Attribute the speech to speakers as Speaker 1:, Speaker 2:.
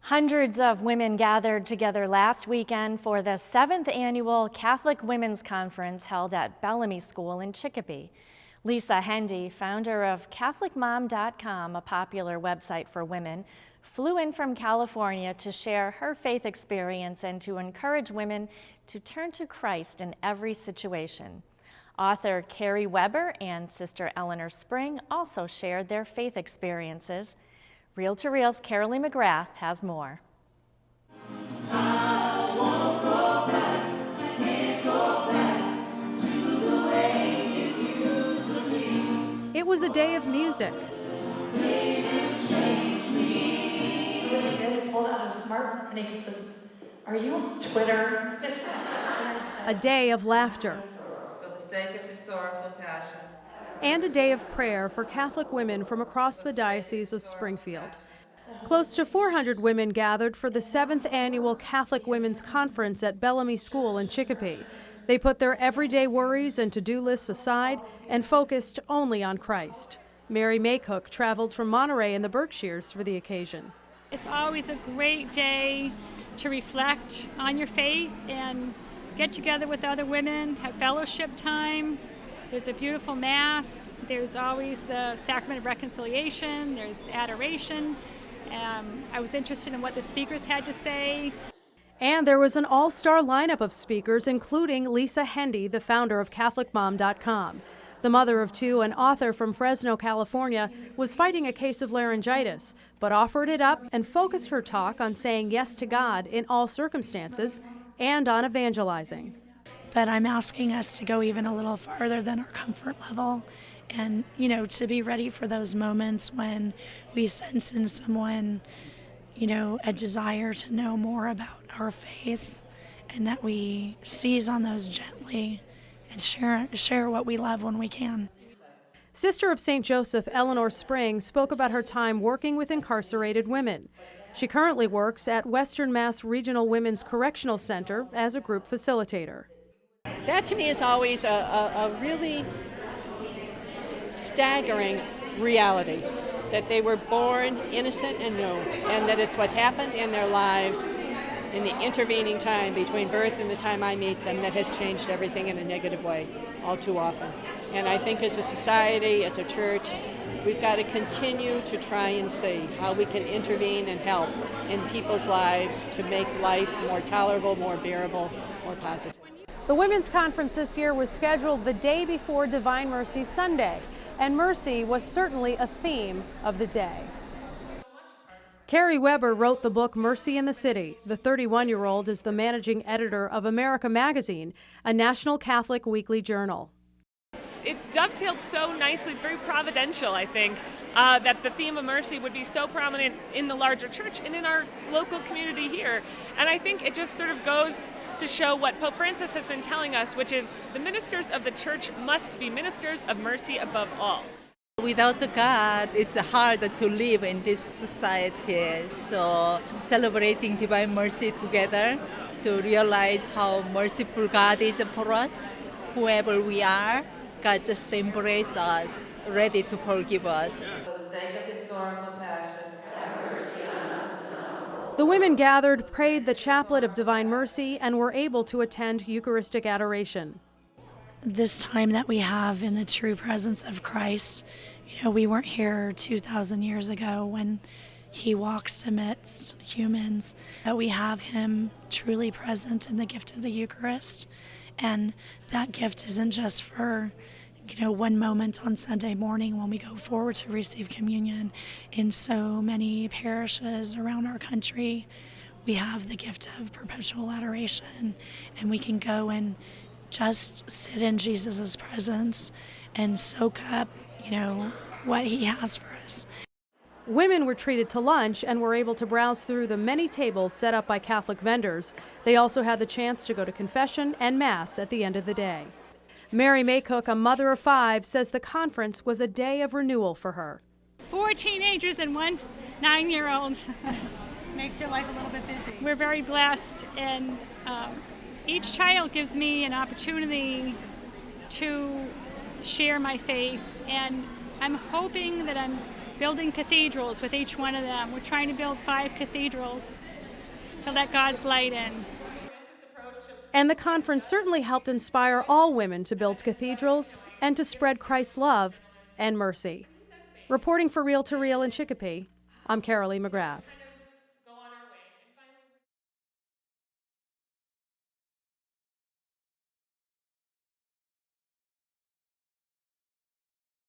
Speaker 1: Hundreds of women gathered together last weekend for the 7th annual Catholic Women's Conference held at Bellamy School in Chicopee. Lisa Hendy, founder of CatholicMom.com, a popular website for women, flew in from California to share her faith experience and to encourage women to turn to Christ in every situation. Author Carrie Weber and Sister Eleanor Spring also shared their faith experiences. Reel to Reel's Carolee McGrath has more.
Speaker 2: It was a day of music.
Speaker 3: Daily pulled out a smartphone and he goes, "Are you on Twitter?"
Speaker 2: A day of laughter.
Speaker 4: For the sake of your sorrowful passion.
Speaker 2: And a day of prayer for Catholic women from across the Diocese of Springfield. Close to 400 women gathered for the 7th annual Catholic Women's Conference at Bellamy School in Chicopee. They put their everyday worries and to-do lists aside and focused only on Christ. Mary Maycook traveled from Monterey in the Berkshires for the occasion.
Speaker 5: It's always a great day to reflect on your faith and get together with other women, have fellowship time. There's a beautiful Mass. There's always the Sacrament of Reconciliation. There's adoration. I was interested in what the speakers had to say.
Speaker 2: And there was an all-star lineup of speakers, including Lisa Hendy, the founder of CatholicMom.com. The mother of two and author from Fresno, California, was fighting a case of laryngitis, but offered it up and focused her talk on saying yes to God in all circumstances and on evangelizing.
Speaker 3: But I'm asking us to go even a little farther than our comfort level and, to be ready for those moments when we sense in someone, a desire to know more about our faith, and that we seize on those gently and share what we love when we can.
Speaker 2: Sister of St. Joseph, Eleanor Spring, spoke about her time working with incarcerated women. She currently works at Western Mass Regional Women's Correctional Center as a group facilitator.
Speaker 6: That to me is always a really staggering reality, that they were born innocent and new, and that it's what happened in their lives in the intervening time between birth and the time I meet them that has changed everything in a negative way all too often. And I think as a society, as a church, we've got to continue to try and see how we can intervene and help in people's lives to make life more tolerable, more bearable, more positive.
Speaker 2: The Women's Conference this year was scheduled the day before Divine Mercy Sunday, and mercy was certainly a theme of the day. Carrie Weber wrote the book Mercy in the City. The 31-year-old is the managing editor of America Magazine, a national Catholic weekly journal.
Speaker 7: It's dovetailed so nicely. It's very providential, I think, that the theme of mercy would be so prominent in the larger church and in our local community here. And I think it just sort of goes to show what Pope Francis has been telling us, which is the ministers of the church must be ministers of mercy above all.
Speaker 8: Without the God, it's hard to live in this society. So celebrating Divine Mercy together to realize how merciful God is for us, whoever we are, God just embraces us, ready to forgive us.
Speaker 4: For the sake of your sorrowful passion.
Speaker 2: The women gathered, prayed the Chaplet of Divine Mercy, and were able to attend Eucharistic adoration.
Speaker 3: This time that we have in the true presence of Christ, we weren't here 2,000 years ago when he walks amidst humans, that we have him truly present in the gift of the Eucharist. And that gift isn't just for one moment on Sunday morning when we go forward to receive communion. In so many parishes around our country, we have the gift of perpetual adoration, and we can go and just sit in Jesus' presence and soak up, what he has for us.
Speaker 2: Women were treated to lunch and were able to browse through the many tables set up by Catholic vendors. They also had the chance to go to confession and Mass at the end of the day. Mary Maycook, a mother of 5, says the conference was a day of renewal for her.
Speaker 5: 4 teenagers and 1 9-year-old. Makes your life a little bit busy. We're very blessed, and each child gives me an opportunity to share my faith, and I'm hoping that I'm building cathedrals with each one of them. We're trying to build 5 cathedrals to let God's light in.
Speaker 2: And the conference certainly helped inspire all women to build cathedrals and to spread Christ's love and mercy. Reporting for Reel to Reel in Chicopee, I'm Carolee McGrath.